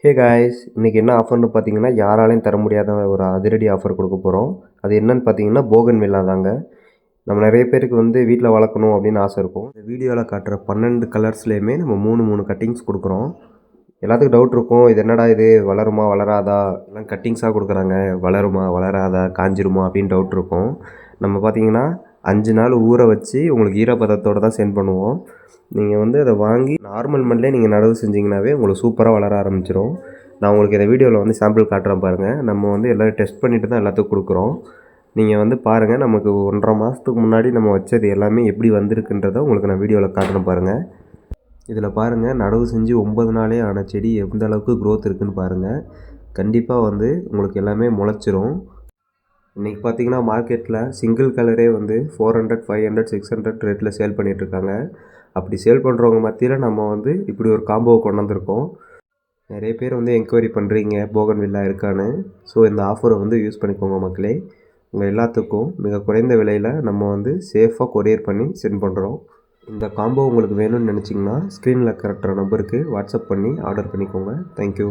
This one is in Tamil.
ஹே காய்ஸ், இன்றைக்கி என்ன ஆஃபர்னு பார்த்தீங்கன்னா யாராலையும் தர முடியாத ஒரு அதிரடி ஆஃபர் கொடுக்க போகிறோம். அது என்னன்னு பார்த்தீங்கன்னா போகன்வில்லா தாங்க. நம்ம நிறைய பேருக்கு வந்து வீட்டில் வளர்க்கணும் அப்படின்னு ஆசை இருக்கும். இந்த வீடியோவில் காட்டுற 12 கலர்ஸ்லேயுமே நம்ம 3 கட்டிங்ஸ் கொடுக்குறோம். எல்லாத்துக்கும் டவுட் இருக்கும், இது என்னடா இது வளருமா வளராதா, எல்லாம் கட்டிங்ஸாக கொடுக்குறாங்க, வளருமா வளராதா காஞ்சிருமா அப்படின்னு டவுட் இருக்கும். நம்ம பார்த்தீங்கன்னா 5 நாள் ஊற வச்சு உங்களுக்கு ஈரப்பதத்தோடு தான் சென்ட் பண்ணுவோம். நீங்கள் வந்து அதை வாங்கி நார்மல் மண்ணிலே நீங்கள் நடவு செஞ்சிங்கனாவே உங்களுக்கு சூப்பராக வளர ஆரம்பிச்சிடும். நான் உங்களுக்கு இந்த வீடியோவில் வந்து சாம்பிள் காட்டுறேன் பாருங்கள். நம்ம வந்து எல்லோரும் டெஸ்ட் பண்ணிவிட்டு தான் எல்லாத்துக்கும் கொடுக்குறோம். நீங்கள் வந்து பாருங்கள், நமக்கு 1.5 மாதத்துக்கு முன்னாடி நம்ம வச்சது எல்லாமே எப்படி வந்திருக்குன்றதை உங்களுக்கு நான் வீடியோவில் காட்டுறேன் பாருங்கள். இதில் பாருங்கள், நடவு செஞ்சு 9 நாளே ஆன செடி எந்த அளவுக்கு க்ரோத் இருக்குதுன்னு பாருங்கள். கண்டிப்பாக வந்து உங்களுக்கு எல்லாமே முளைச்சிரும். இன்றைக்கி பார்த்தீங்கன்னா மார்க்கெட்டில் சிங்கிள் கலரே வந்து 400, 500, 600 ரேட்டில் சேல் பண்ணிகிட்ருக்காங்க. அப்படி சேல் பண்ணுறவங்க மத்தியில் நம்ம வந்து இப்படி ஒரு காம்போவை கொண்டு வந்திருக்கோம். நிறைய பேர் வந்து என்கொயரி பண்ணுறீங்க போகன்வில்லா இருக்கான்னு. ஸோ இந்த ஆஃபரை வந்து யூஸ் பண்ணிக்கோங்க மக்களே. உங்கள் எல்லாத்துக்கும் மிக குறைந்த விலையில் நம்ம வந்து சேஃபாக கொரியர் பண்ணி சென்ட் பண்ணுறோம். இந்த காம்போ உங்களுக்கு வேணும்னு நினச்சிங்கன்னா ஸ்க்ரீனில் கரெக்டான நம்பருக்கு வாட்ஸ்அப் பண்ணி ஆர்டர் பண்ணிக்கோங்க. தேங்க்யூ.